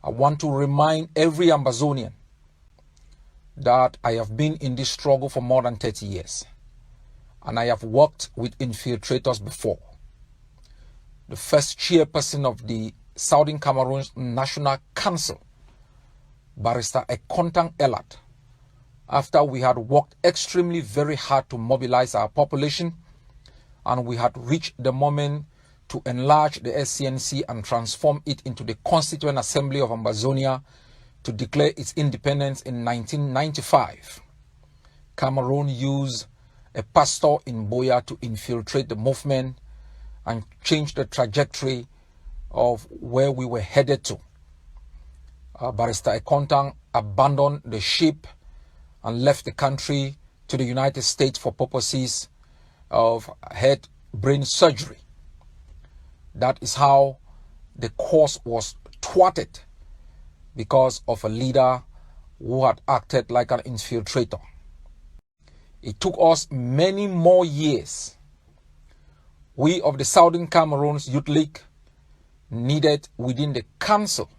I want to remind every Ambazonian that I have been in this struggle for more than 30 years. And I have worked with infiltrators before. The first chairperson of the Southern Cameroon National Council, Barrister Ekontang Elat, after we had worked extremely very hard to mobilize our population, and we had reached the moment to enlarge the SCNC and transform it into the Constituent Assembly of Ambazonia to declare its independence in 1995. Cameroon used a pastor in Boya to infiltrate the movement and change the trajectory of where we were headed to. Barrister Ekontang abandoned the ship and left the country to the United States for purposes of head brain surgery. That is how the course was thwarted because of a leader who had acted like an infiltrator. It took us many more years. We of the Southern Cameroon's Youth League needed within the council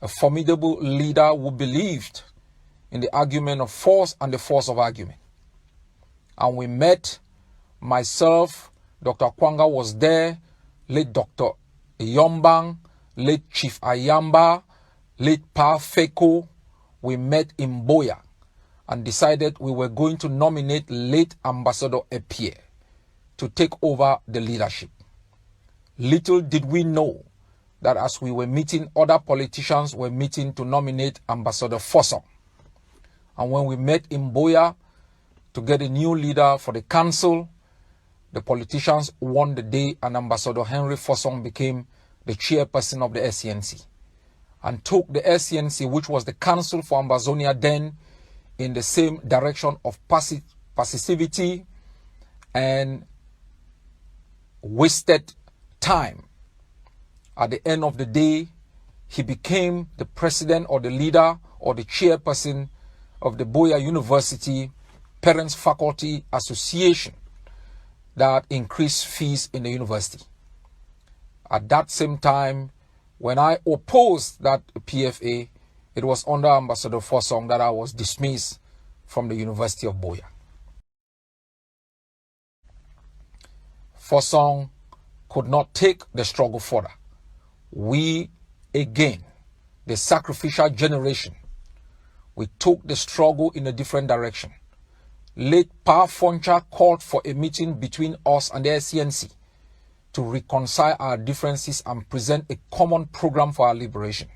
a formidable leader who believed in the argument of force and the force of argument. And we met, myself, Dr. Kwanga was there, late Dr. Yombang, late Chief Ayamba, late Pa Feko. We met in Boya and decided we were going to nominate late Ambassador Epie to take over the leadership. Little did we know that as we were meeting, other politicians were meeting to nominate Ambassador Fossong. And when we met in Boya to get a new leader for the council, the politicians won the day and Ambassador Henry Fossong became the chairperson of the SCNC and took the SCNC, which was the Council for Ambazonia then, in the same direction of passivity and wasted time. At the end of the day, he became the president or the leader or the chairperson of the Boya University Parents Faculty Association that increased fees in the university. At that same time, when I opposed that PFA, it was under Ambassador Fossong that I was dismissed from the University of Boya. Fossong could not take the struggle further. We, again, the sacrificial generation, we took the struggle in a different direction. Late Pa Foncha called for a meeting between us and the SCNC to reconcile our differences and present a common program for our liberation.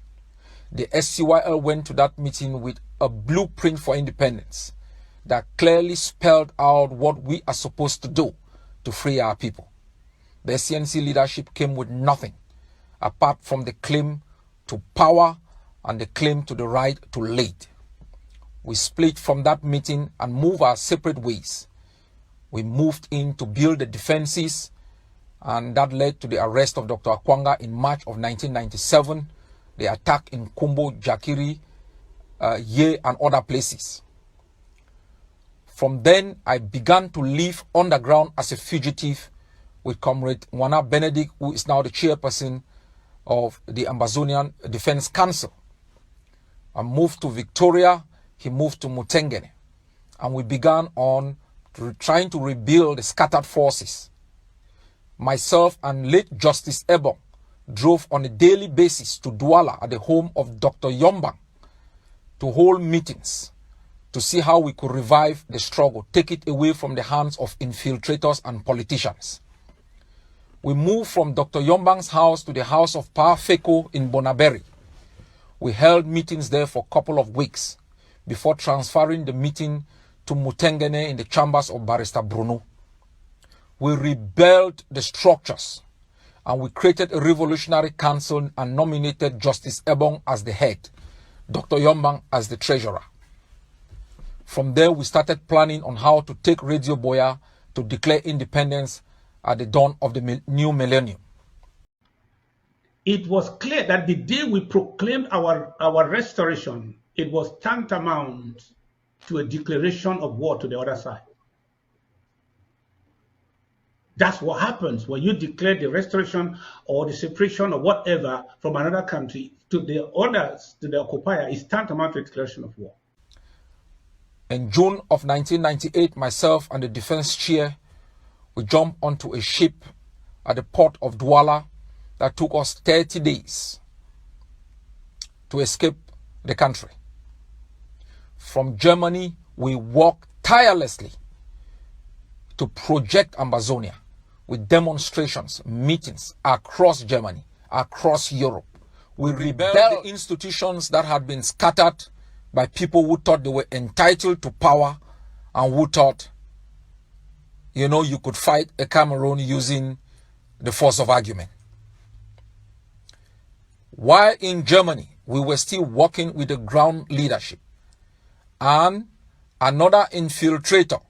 The SCYL went to that meeting with a blueprint for independence that clearly spelled out what we are supposed to do to free our people. The SCNC leadership came with nothing apart from the claim to power and the claim to the right to lead. We split from that meeting and moved our separate ways. We moved in to build the defenses, and that led to the arrest of Dr. Akwanga in March of 1997, the attack in Kumbo, Jakiri, Ye, and other places. From then, I began to live underground as a fugitive with Comrade Wana Benedict, who is now the chairperson of the Ambazonian Defense Council. I moved to Victoria, he moved to Mutengene, and we began on trying to rebuild the scattered forces. Myself and late Justice Ebong drove on a daily basis to Douala at the home of Dr. Yombang to hold meetings to see how we could revive the struggle, take it away from the hands of infiltrators and politicians. We moved from Dr. Yombang's house to the house of Pa Feko in Bonaberi. We held meetings there for a couple of weeks before transferring the meeting to Mutengene in the chambers of Barrister Bruno. We rebuilt the structures and we created a revolutionary council and nominated Justice Ebong as the head, Dr. Yombang as the treasurer. From there, we started planning on how to take Radio Boya to declare independence at the dawn of the new millennium. It was clear that the day we proclaimed our restoration, it was tantamount to a declaration of war to the other side. That's what happens when you declare the restoration or the separation or whatever from another country to the others, to the occupier, is tantamount to a declaration of war. In June of 1998, myself and the defense chair, we jumped onto a ship at the port of Douala that took us 30 days to escape the country. From Germany, we walked tirelessly to project Ambazonia with demonstrations, meetings across Germany, across Europe. We rebelled the institutions that had been scattered by people who thought they were entitled to power and who thought, you know, you could fight a Cameroon using the force of argument. While in Germany, we were still working with the ground leadership, and another infiltrator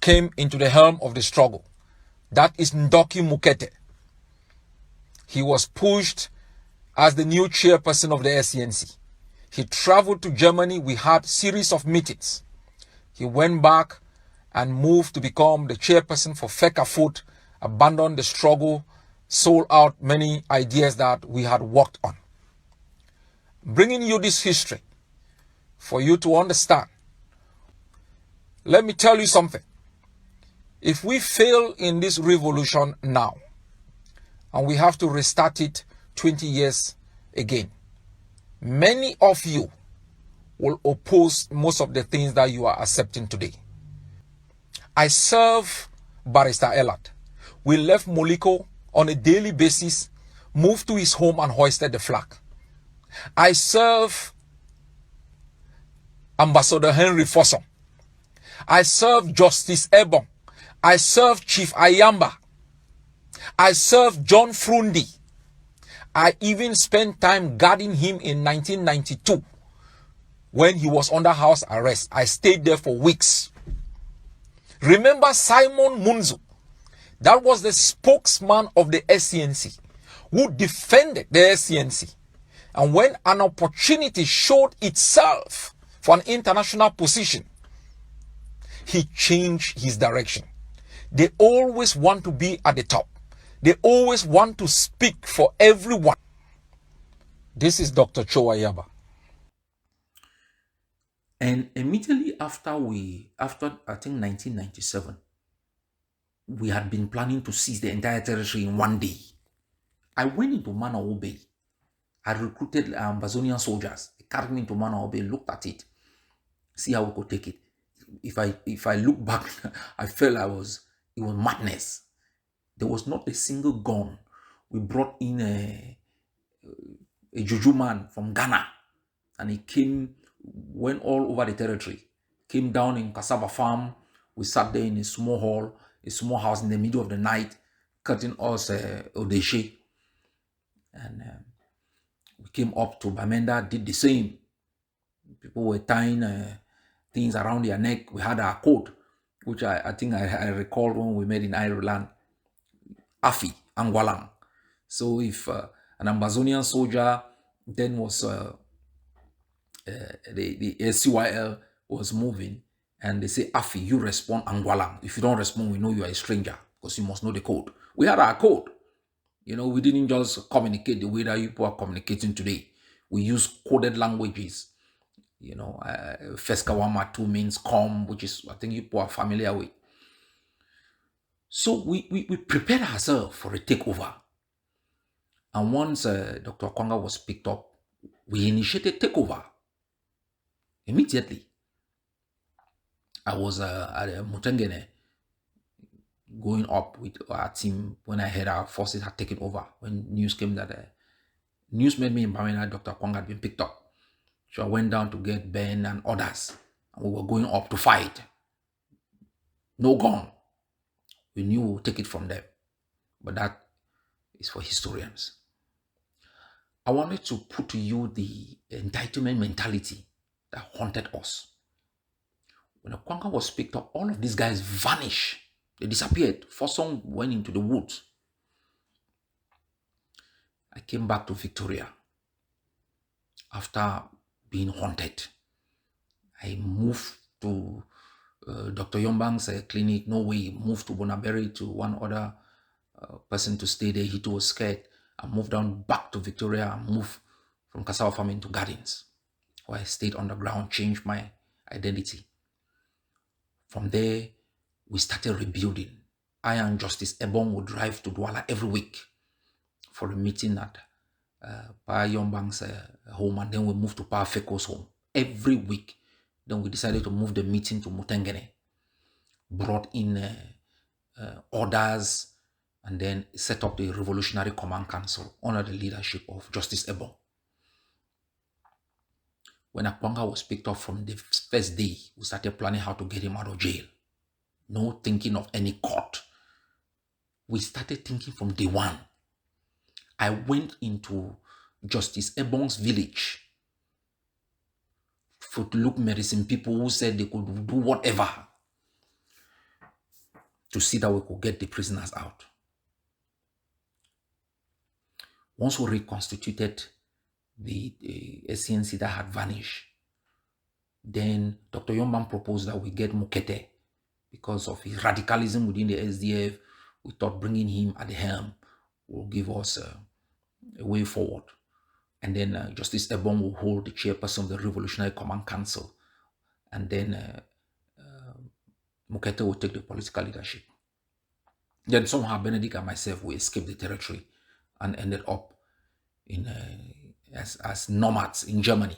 came into the helm of the struggle. That is Ndoki Mukete. He was pushed as the new chairperson of the SCNC. He traveled to Germany. We had a series of meetings. He went back and moved to become the chairperson for Fecafoot, abandoned the struggle, sold out many ideas that we had worked on. Bringing you this history for you to understand. Let me tell you something. If we fail in this revolution now, and we have to restart it 20 years again, many of you will oppose most of the things that you are accepting today. I serve Barrister Elad. We left Moliko on a daily basis, moved to his home and hoisted the flag. I serve Ambassador Henry Fossum. I serve Justice Ebon. I serve Chief Ayamba. I serve John Frundi. I even spent time guarding him in 1992 when he was under house arrest. I stayed there for weeks. Remember Simon Munzu? That was the spokesman of the SCNC who defended the SCNC. And when an opportunity showed itself for an international position, he changed his direction. They always want to be at the top. They always want to speak for everyone. This is Dr. Choa Yaba. And immediately after I think 1997, we had been planning to seize the entire territory in one day. I went into Manawa Bay. I recruited Ambazonian soldiers. They carried me into Manawa Bay, looked at it, see how we could take it. If I look back, I felt it was madness. There was not a single gun. We brought in a juju man from Ghana, and he went all over the territory. Came down in Cassava Farm. We sat there in a small house in the middle of the night, cutting us Odeshe. And we came up to Bamenda, did the same. People were tying things around their neck. We had our code, which I think I recall when we met in Ireland, Afi, Angwalang. So if an Ambazonian soldier then was, the SCYL was moving, and they say, Afi, you respond Angwalang. If you don't respond, we know you are a stranger, because you must know the code. We had our code. You know, we didn't just communicate the way that you people are communicating today. We use coded languages. You know, Feskawama 2 means come, which is, I think you people are familiar with. So we prepared ourselves for a takeover. And once Dr. Kwanga was picked up, we initiated takeover. Immediately, I was at Mutengene going up with our team when I heard our forces had taken over. When news came that news made me in Bamena, Dr. Kwanga had been picked up. So I went down to get Ben and others, and we were going up to fight. No gun. We knew we would take it from them. But that is for historians. I wanted to put to you the entitlement mentality that haunted us. When the Kwanga was picked up, all of these guys vanished. They disappeared. Fossum went into the woods. I came back to Victoria after being haunted. I moved to Dr. Yombang's clinic. No way. Moved to Bonaberi to one other person to stay there. He too was scared. I moved down back to Victoria and moved from cassava farming to gardens, where I stayed underground, changed my identity. From there, we started rebuilding. I and Justice Ebong would drive to Douala every week for a meeting at Pa Yombang's home, and then we moved to Pa Feko's home every week. Then we decided to move the meeting to Mutengene, brought in orders, and then set up the Revolutionary Command Council under the leadership of Justice Ebong. When Akwanga was picked up from the first day, we started planning how to get him out of jail. No thinking of any court. We started thinking from day one. I went into Justice Ebong's village to look medicine people who said they could do whatever to see that we could get the prisoners out. Once we reconstituted the SCNC that had vanished, then Dr. Yombang proposed that we get Mukete because of his radicalism within the SDF. We thought bringing him at the helm will give us a way forward. And then Justice Ebong will hold the chairperson of the Revolutionary Command Council. And then Mukete will take the political leadership. Then somehow Benedict and myself, we escaped the territory and ended up in as nomads in Germany.